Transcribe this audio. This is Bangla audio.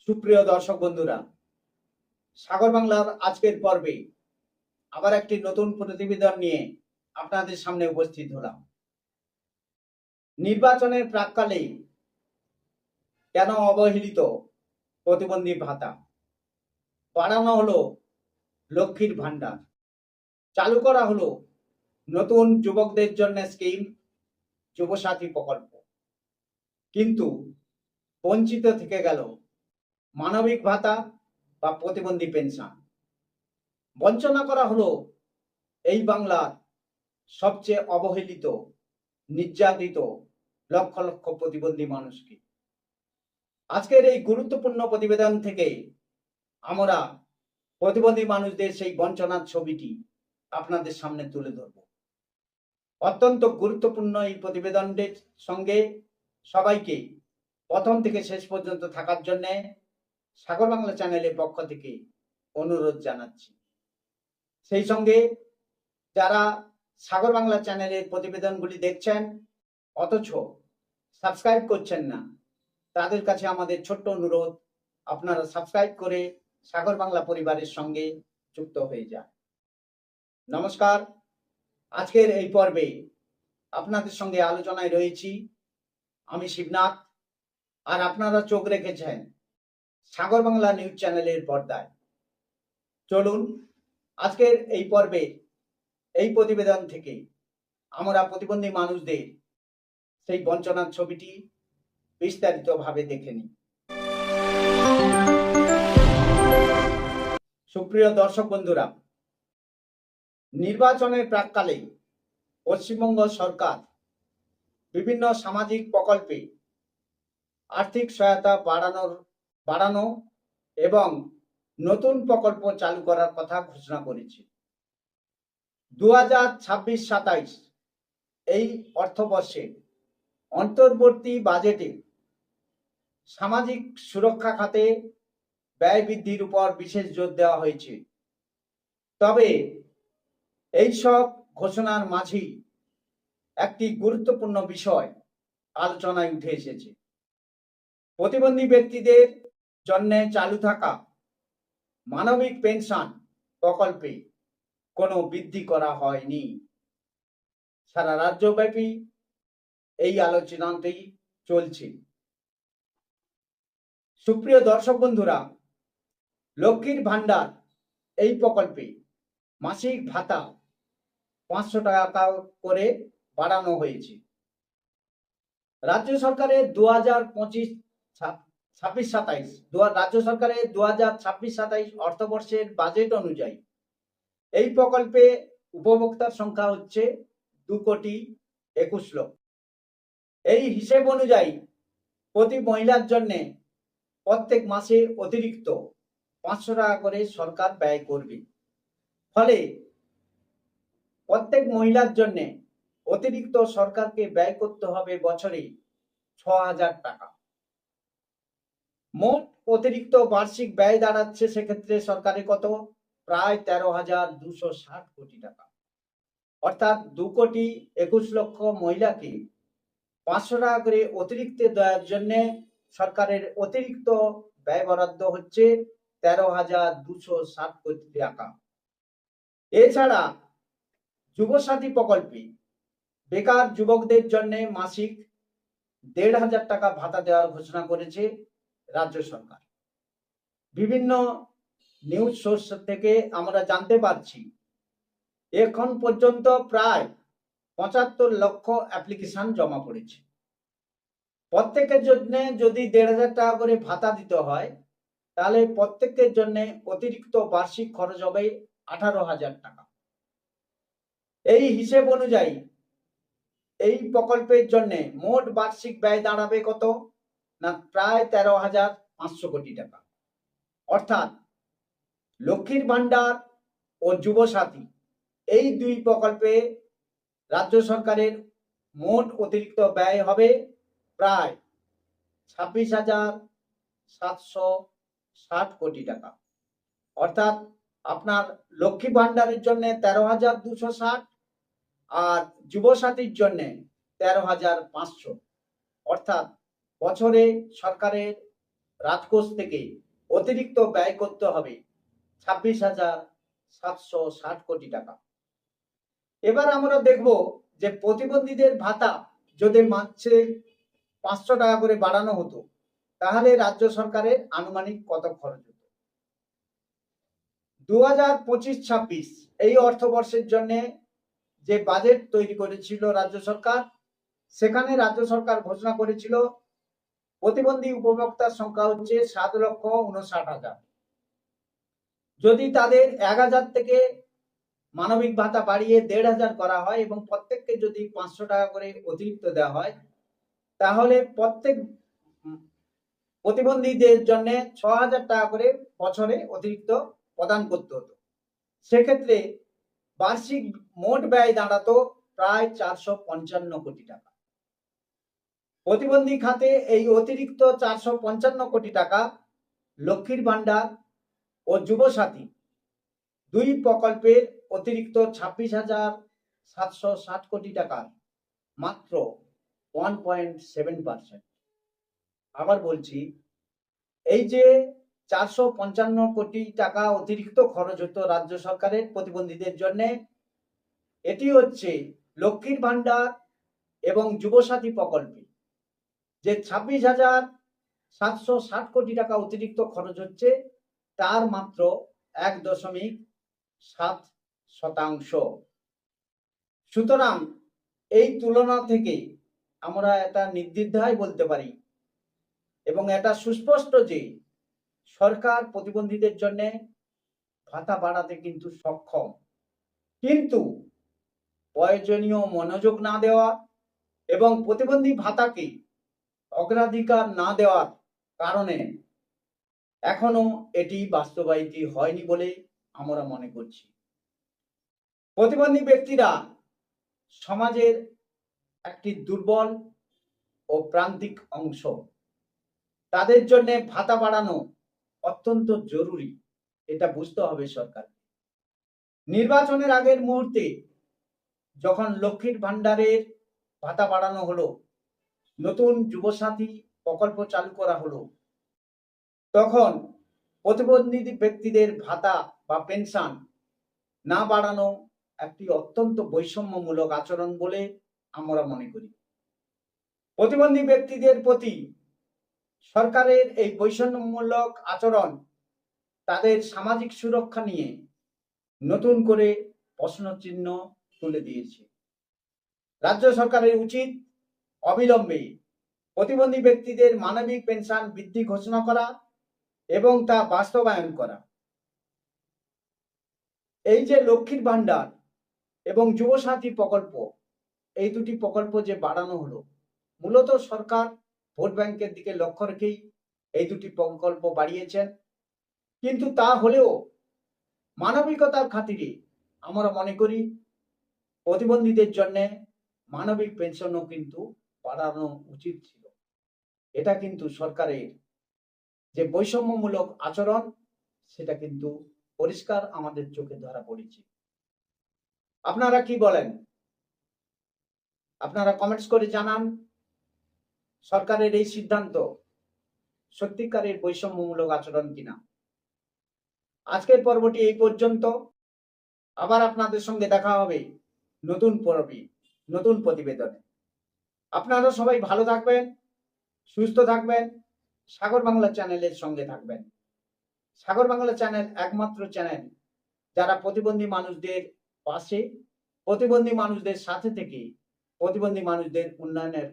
সুপ্রিয় দর্শক বন্ধুরা, সাগর বাংলার আজকের পর্বে আবার একটি নতুন প্রতিবেদন নিয়ে আপনাদের সামনে উপস্থিত হলাম। নির্বাচনের প্রাক্কালে কেন অবহেলিত প্রতিবন্ধী ভাতা, বাড়ানো হলো লক্ষ্মীর ভান্ডার, চালু করা হলো নতুন যুবকদের জন্য স্কিম যুবসাথী প্রকল্প, কিন্তু বঞ্চিত থেকে গেল মানবিক ভাতা বা প্রতিবন্ধী পেনশন। বঞ্চনা করা হলো এই বাংলার সবচেয়ে অবহেলিত, নির্যাতিত লক্ষ লক্ষ প্রতিবন্ধী মানুষকে। আজকের এই গুরুত্বপূর্ণ প্রতিবেদন থেকে আমরা প্রতিবন্ধী মানুষদের সেই বঞ্চনার ছবিটি আপনাদের সামনে তুলে ধরব। অত্যন্ত গুরুত্বপূর্ণ এই প্রতিবেদনটির সঙ্গে সবাইকে প্রথম থেকে শেষ পর্যন্ত থাকার জন্য সাগর বাংলা চ্যানেলের পক্ষ থেকে অনুরোধ জানাচ্ছি। সেই সঙ্গে যারা সাগর বাংলা চ্যানেলের প্রতিবেদনগুলি দেখছেন অথচ সাবস্ক্রাইব করছেন না, তাদের কাছে আমাদের ছোট্ট অনুরোধ, আপনারা সাবস্ক্রাইব করে সাগর বাংলা পরিবারের সঙ্গে যুক্ত হয়ে যান। নমস্কার। আজকের এই পর্বে আপনাদের সঙ্গে আলোচনায় রয়েছি আমি শিবনাথ, আর আপনারা চোখ রেখেছেন সাগর বাংলা নিউজ চ্যানেলের পর্দায়। চলুন আজকের এই পর্বে এই প্রতিবেদন থেকে আমরা প্রতিবন্ধী মানুষদের সেই বঞ্চনার ছবিটি বিস্তারিতভাবে দেখে নিই। সুপ্রিয় দর্শক বন্ধুরা, নির্বাচনের প্রাক্কালে পশ্চিমবঙ্গ সরকার বিভিন্ন সামাজিক প্রকল্পে আর্থিক সহায়তা বাড়ানো এবং নতুন প্রকল্প চালু করার কথা ঘোষণা করেছে। 2026-27 এই অর্থবর্ষে অন্তর্বর্তী বাজেটে সামাজিক সুরক্ষা খাতে ব্যয় বৃদ্ধির উপর বিশেষ জোর দেওয়া হয়েছে। তবে এই সব ঘোষণার মাঝেই একটি গুরুত্বপূর্ণ বিষয় আলোচনায় উঠে এসেছে। প্রতিবন্ধী ব্যক্তিদের জন্য চালু থাকা মানবিক পেনশন প্রকল্পে কোনো বৃদ্ধি করা হয়নি। সারা রাজ্যব্যাপী এই আলোচনাটি চলছে। সুপ্রিয় দর্শক বন্ধুরা, লক্ষ্মীর ভান্ডার এই প্রকল্পে মাসিক ভাতা 500 টাকা করে বাড়ানো হয়েছে। রাজ্য সরকারের 2025-26-27 রাজ্য সরকারের 2026-27 অর্থবর্ষের বাজেট অনুযায়ী এই প্রকল্পে উপভোক্তার সংখ্যা হচ্ছে 2,21,00,000। এই হিসেব অনুযায়ী প্রতি মহিলার জন্য প্রত্যেক মাসে অতিরিক্ত 500 টাকা করে সরকার ব্যয় করবে। ফলে প্রত্যেক মহিলার জন্য অতিরিক্ত সরকারকে ব্যয় করতে হবে বছরে 6,000 টাকা। মোট অতিরিক্ত বার্ষিক ব্যয় দাঁড়াচ্ছে সেক্ষেত্রে সরকারের কত? প্রায় 13,260 কোটি টাকা। অর্থাৎ 2,21,00,000 মহিলাকে 500 টাকা করে অতিরিক্ত দেওয়ার জন্য সরকারের অতিরিক্ত ব্যয় বরাদ্দ হচ্ছে 13,260 কোটি টাকা। এছাড়া যুবসাথী প্রকল্পে বেকার যুবকদের জন্য মাসিক 1,500 টাকা ভাতা দেওয়ার ঘোষণা করেছে রাজ্য সরকার। বিভিন্ন নিউজ সোর্স থেকে আমরা জানতে পারছি এখন পর্যন্ত প্রায় 75 লক্ষ অ্যাপ্লিকেশন জমা পড়েছে। প্রত্যেকের জন্য যদি 1,500 টাকা করে ভাতা দিতে হয় তাহলে প্রত্যেকের জন্য অতিরিক্ত বার্ষিক খরচ হবে 18,000 টাকা। এই হিসেব অনুযায়ী এই প্রকল্পের জন্য মোট বার্ষিক ব্যয় দাঁড়াবে কত না? প্রায় 13,500 কোটি টাকা। অর্থাৎ লক্ষ্মীর ভান্ডার ও যুবসাথী এই দুই প্রকল্পে রাজ্য সরকারের মোট অতিরিক্ত ব্যয় হবে প্রায় 26,760 কোটি টাকা। অর্থাৎ আপনার লক্ষ্মী ভান্ডারের জন্য 13,260 আর যুবসাথীর জন্য 13,500। অর্থাৎ বছরে সরকারের রাজকোষ থেকে অতিরিক্ত ব্যয় করতে হবে 26,760 কোটি টাকা। এবার আমরা দেখব যে প্রতিবন্ধীদের ভাতা যদি মাসে 500 টাকা করে বাড়ানো হতো তাহলে রাজ্য সরকারের আনুমানিক কত খরচ হতো। 2025-26 এই অর্থবর্ষের জন্য যে বাজেট তৈরি করেছিল রাজ্য সরকার, সেখানে রাজ্য সরকার ঘোষণা করেছিল প্রতিবন্ধী উপভোক্তার সংখ্যা হচ্ছে 7,59,000। যদি তাদের 1,000 থেকে মানবিক ভাতা বাড়িয়ে 1,500 করা হয় এবং প্রত্যেককে যদি 500 টাকা করে অতিরিক্ত দেওয়া হয় তাহলে প্রত্যেক প্রতিবন্ধীদের জন্য 6,000 টাকা করে বছরে অতিরিক্ত প্রদান করতে হতো। সেক্ষেত্রে বার্ষিক মোট ব্যয় দাঁড়াতো প্রায় 455 কোটি টাকা। প্রতিবন্ধী খাতে এই অতিরিক্ত 455 কোটি টাকা লক্ষ্মীর ভান্ডার ও যুবসাথী দুই প্রকল্পের অতিরিক্ত 26,760 কোটি টাকার মাত্র 1.7%। আবার বলছি, এই যে 455 কোটি টাকা অতিরিক্ত খরচ হতো রাজ্য সরকারের প্রতিবন্ধীদের জন্য, এটি হচ্ছে লক্ষ্মীর ভান্ডার এবং যুবসাথী প্রকল্পে যে 26,760 কোটি টাকা অতিরিক্ত খরচ হচ্ছে তার মাত্র 1.7%। সুতরাং এই তুলনা থেকে আমরা এটা নির্দ্বিধায় বলতে পারি এবং এটা সুস্পষ্ট যে সরকার প্রতিবন্ধীদের জন্য ভাতা বাড়াতে কিন্তু সক্ষম, কিন্তু প্রয়োজনীয় মনোযোগ না দেওয়া এবং প্রতিবন্ধী ভাতাকে অগ্রাধিকার না দেওয়ার কারণে এখনো এটি বাস্তবায়িত হয়নি বলে আমরা মনে করছি। প্রতিবন্ধী ব্যক্তিরা সমাজের একটি দুর্বল ও প্রান্তিক অংশ, তাদের জন্য ভাতা বাড়ানো অত্যন্ত জরুরি, এটা বুঝতে হবে সরকার। নির্বাচনের আগের মুহূর্তে যখন লক্ষ্মীর ভান্ডারের ভাতা বাড়ানো হলো, নতুন যুবসাথী প্রকল্প চালু করা হলো, তখন প্রতিবন্ধী ব্যক্তিদের ভাতা বা পেনশন না বাড়ানো একটি অত্যন্ত বৈষম্যমূলক আচরণ বলে আমরা মনে করি। প্রতিবন্ধী ব্যক্তিদের প্রতি সরকারের এই বৈষম্যমূলক আচরণ তাদের সামাজিক সুরক্ষা নিয়ে নতুন করে প্রশ্নচিহ্ন তুলে দিয়েছে। রাজ্য সরকারের উচিত অবিলম্বে প্রতিবন্ধী ব্যক্তিদের মানবিক পেনশন বৃদ্ধি ঘোষণা করা এবং তা বাস্তবায়ন করা। এই যে লক্ষ্মীর ভান্ডার এবং যুবসাথী প্রকল্প, এই দুটি প্রকল্প যে বাড়ানো হলো, মূলত সরকার ভোট ব্যাংকের দিকে লক্ষ্য রেখেই এই দুটি প্রকল্প বাড়িয়েছেন। কিন্তু তা হলেও মানবিকতার খাতিরে আমরা মনে করি প্রতিবন্ধীদের জন্য মানবিক পেনশনও কিন্তু বাড়ানো উচিত ছিল। এটা কিন্তু সরকারের যে বৈষম্যমূলক আচরণ সেটা কিন্তু পরিষ্কার আমাদের চোখে ধরা পড়েছে। আপনারা কি বলেন? আপনারা কমেন্টস করে জানান সরকারের এই সিদ্ধান্ত সত্যিকারের বৈষম্যমূলক আচরণ কিনা। আজকের পর্বটি এই পর্যন্ত। আবার আপনাদের সঙ্গে দেখা হবে নতুন পর্বে, নতুন প্রতিবেদনে। আপনারা সবাই ভালো থাকবেন, সুস্থ থাকবেন, সাগর বাংলা চ্যানেলের সঙ্গে থাকবেন। সাগর বাংলা চ্যানেল একমাত্র চ্যানেল যারা প্রতিবন্ধী মানুষদের পাশে, প্রতিবন্ধী মানুষদের সাথে থেকে প্রতিবন্ধী মানুষদের উন্নয়নের